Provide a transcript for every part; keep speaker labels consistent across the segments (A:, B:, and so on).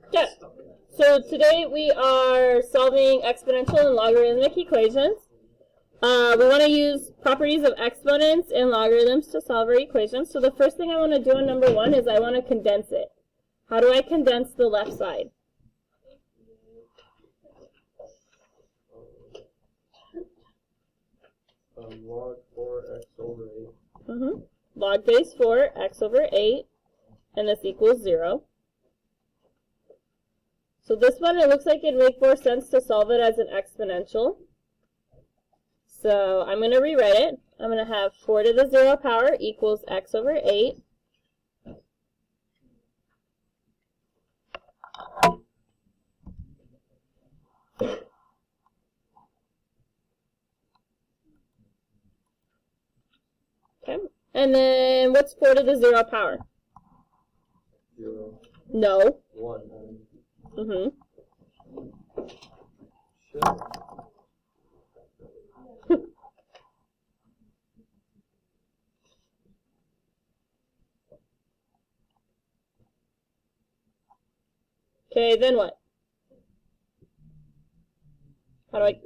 A: Okay, so today we are solving exponential and logarithmic equations. We want to use properties of exponents and logarithms to solve our equations. So the first thing I want to do on number 1 is I want to condense it. How do I condense the left side?
B: Log 4x over 8.
A: Log base 4 x over 8, and this equals 0. So this one, it looks like it'd make more sense to solve it as an exponential. So I'm going to rewrite it. I'm going to have 4 to the 0 power equals x over 8. Okay. And then what's 4 to the 0 power?
B: 0.
A: No.
B: 1. Shit.
A: Okay, then what? How do I...
B: 8.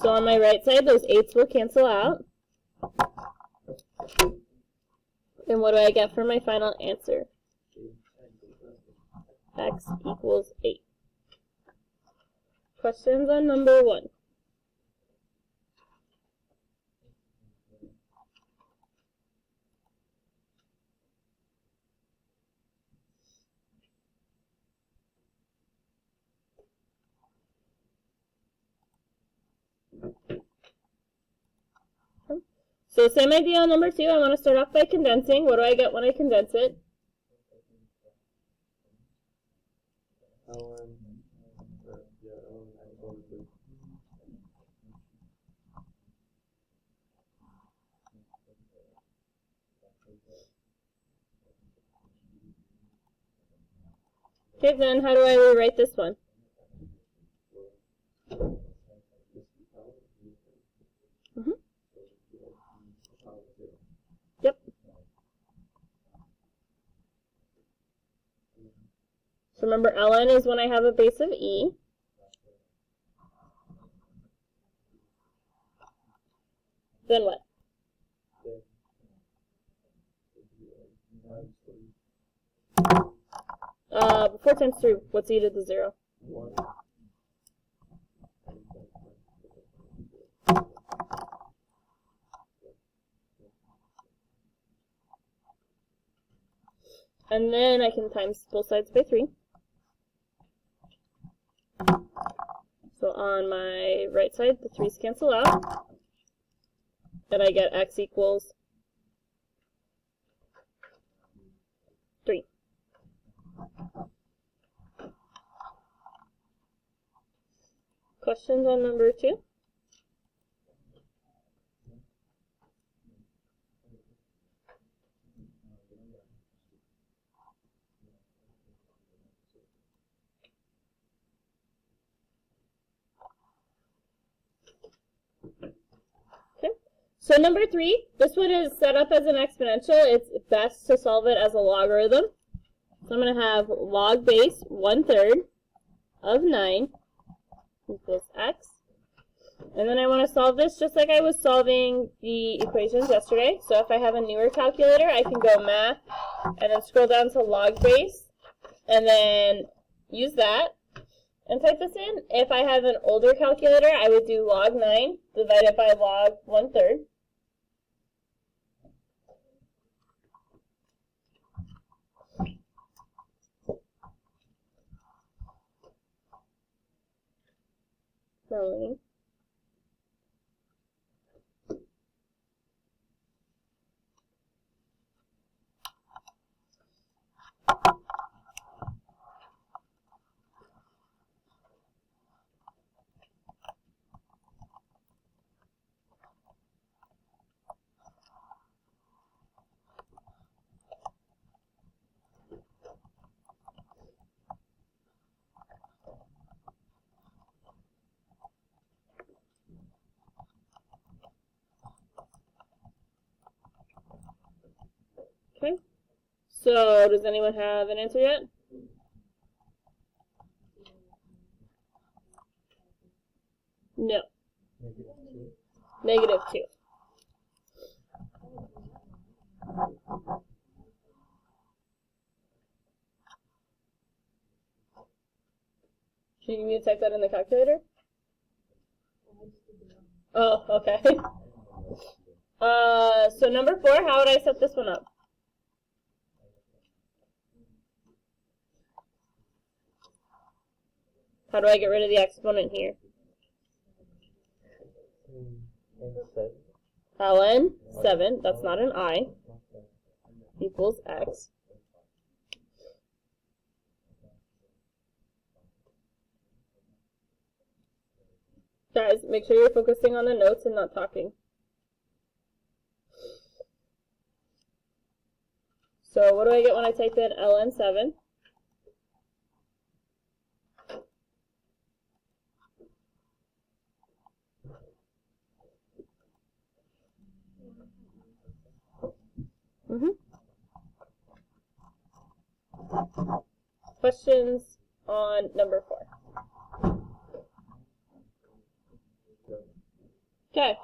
A: So on my right side, those 8s will cancel out. And what do I get for my final answer? X equals 8. Questions on number 1? So same idea on number 2. I want to start off by condensing. What do I get when I condense it? Okay, then how do I rewrite this one? Yep. So remember, ln is when I have a base of e. Then what? Before times 3, what's e to the 0?
B: 1.
A: And then I can times both sides by 3. So on my right side, the 3's cancel out. And I get x equals 3. Questions on number 2? Okay. So number 3, this one is set up as an exponential. It's best to solve it as a logarithm. So I'm going to have log base 1/3 of 9 equals x. And then I want to solve this just like I was solving the equations yesterday. So if I have a newer calculator, I can go math and then scroll down to log base and then use that and type this in. If I have an older calculator, I would do log 9 divided by log 1/3. Slowly. So, does anyone have an answer yet? No.
B: -2.
A: -2. Do you need me to type that in the calculator? Oh, okay. So number 4, how would I set this one up? How do I get rid of the exponent here? ln 7, that's not an I, equals x. Guys, make sure you're focusing on the notes and not talking. So what do I get when I type in ln 7? Questions on number 4? Okay,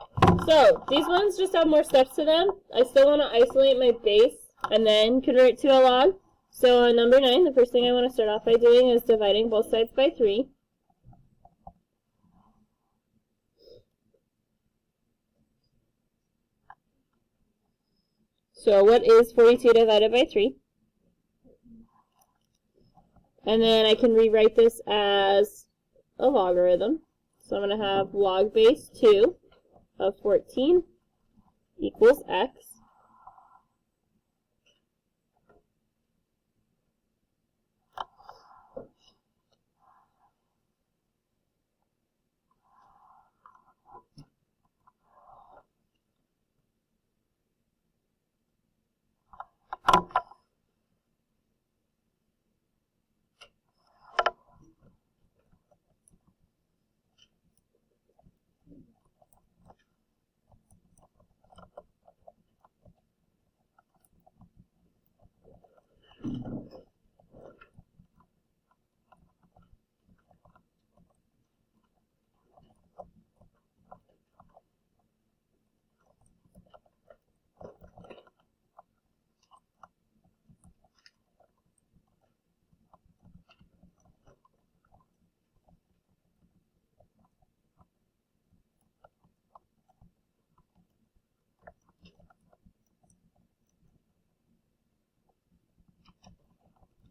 A: so these ones just have more steps to them. I still want to isolate my base and then convert to a log. So on number 9, the first thing I want to start off by doing is dividing both sides by 3. So what is 42 divided by 3? And then I can rewrite this as a logarithm. So I'm going to have log base 2 of 14 equals x.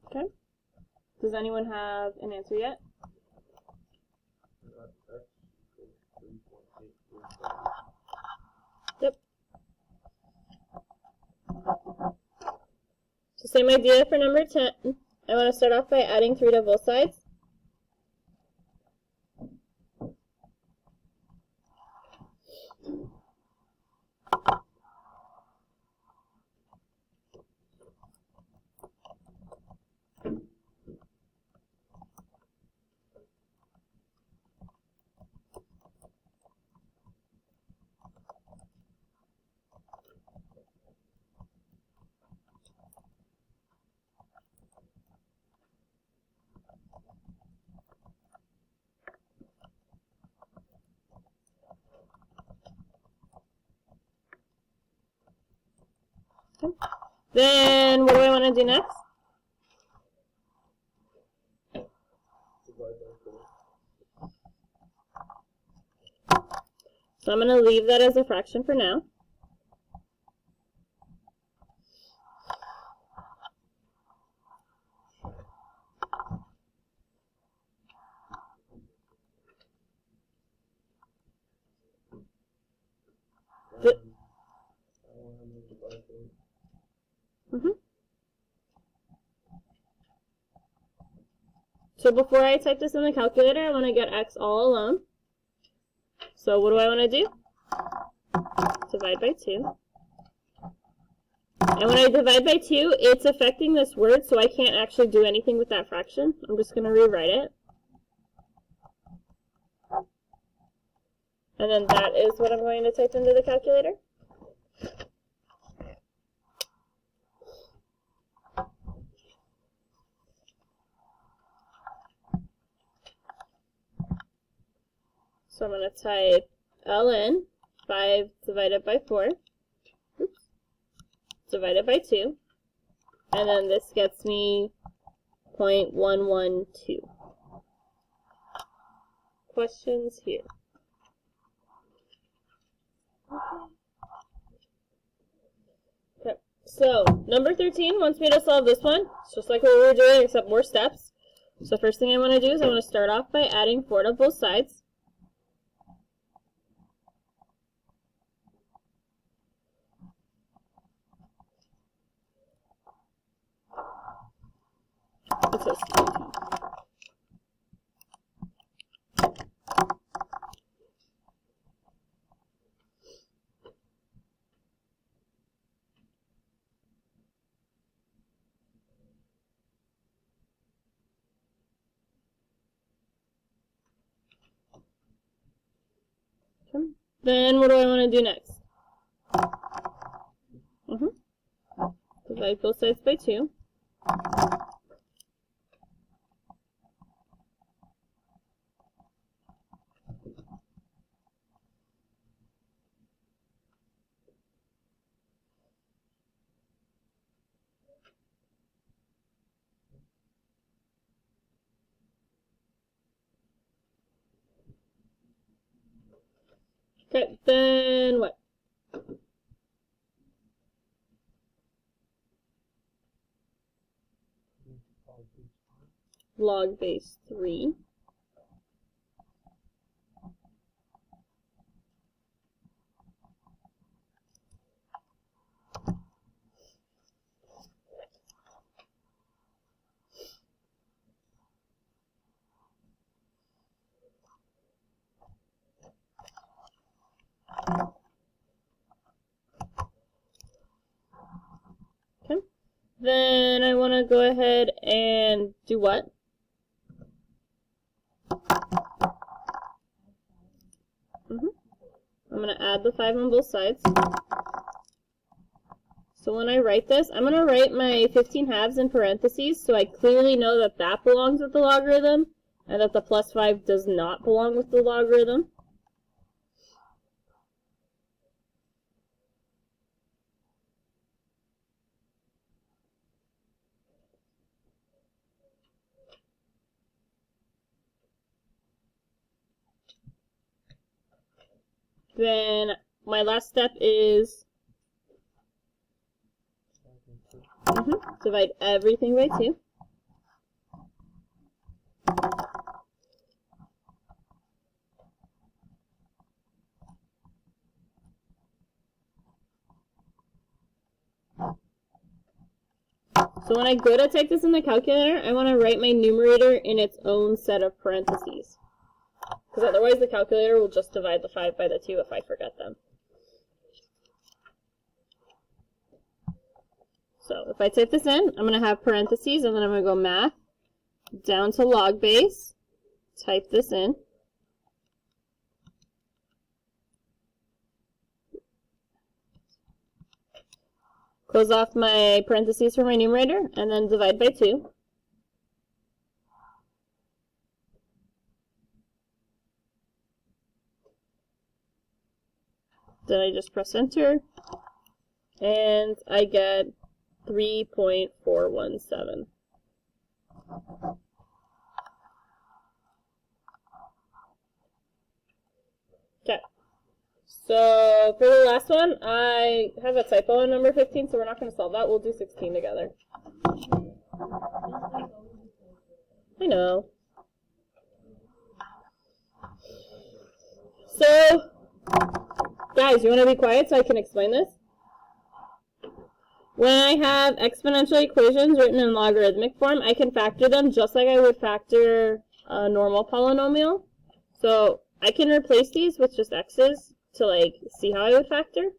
A: Okay. Does anyone have an answer yet? Yep. So same idea for number 10. I want to start off by adding 3 to both sides. Okay. Then what do I want to do next? So I'm going to leave that as a fraction for now. So before I type this in the calculator, I want to get x all alone. So what do I want to do? Divide by 2. And when I divide by 2, it's affecting this word, so I can't actually do anything with that fraction. I'm just going to rewrite it. And then that is what I'm going to type into the calculator. So I'm going to type ln 5 divided by 4, divided by 2, and then this gets me 0.112. Questions here? Okay, so number 13 wants me to solve this one. It's just like what we were doing, except more steps. So first thing I want to do is I want to start off by adding 4 to both sides. It says 13. Then what do I want to do next? Divide both sides by 2. Okay, then what? Log base 3. Okay. Then I want to go ahead and do what? I'm going to add the 5 on both sides. So when I write this, I'm going to write my 15 halves in parentheses so I clearly know that that belongs with the logarithm and that the plus 5 does not belong with the logarithm. Then my last step is divide everything by 2. So when I go to type this in the calculator, I want to write my numerator in its own set of parentheses. Because otherwise the calculator will just divide the 5 by the 2 if I forget them. So if I type this in, I'm going to have parentheses, and then I'm going to go math, down to log base, type this in. Close off my parentheses for my numerator, and then divide by 2. Then I just press enter, and I get 3.417. Okay, so for the last one, I have a typo on number 15, so we're not going to solve that. We'll do 16 together. I know. So, guys, you want to be quiet so I can explain this? When I have exponential equations written in logarithmic form, I can factor them just like I would factor a normal polynomial. So I can replace these with just x's to see how I would factor.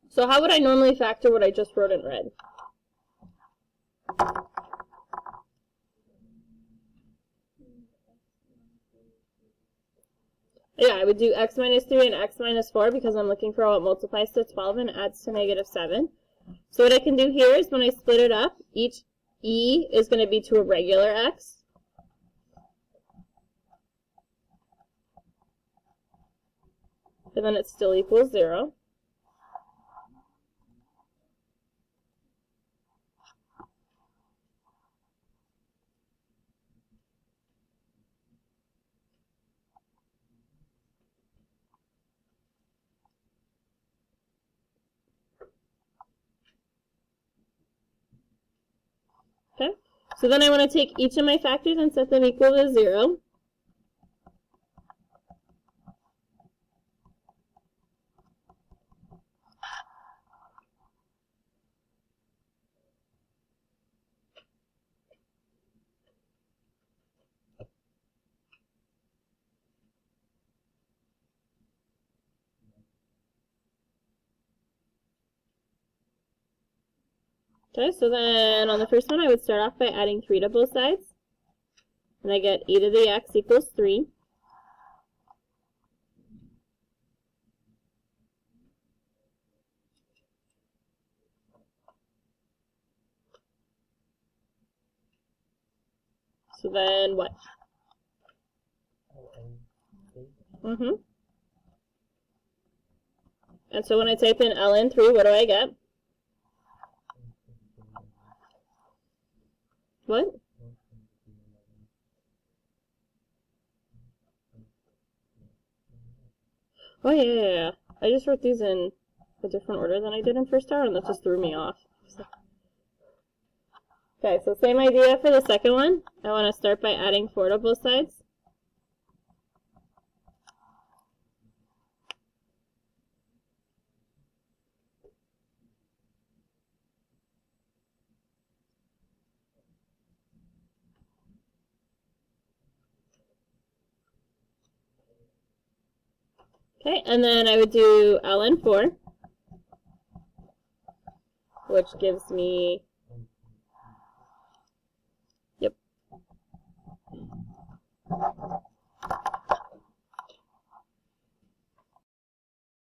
A: So how would I normally factor what I just wrote in red? Yeah, I would do x minus 3 and x minus 4 because I'm looking for what multiplies to 12 and adds to negative 7. So what I can do here is when I split it up, each e is going to be to a regular x. but then it still equals 0. Okay, so then I want to take each of my factors and set them equal to 0. Okay, so then on the first one I would start off by adding 3 to both sides. And I get e to the x equals 3. So then what? And so when I type in ln3, what do I get? What? Oh, yeah. I just wrote these in a different order than I did in first hour, and that just threw me off. Okay, so same idea for the second one. I want to start by adding 4 to both sides. Okay, and then I would do ln4, which gives me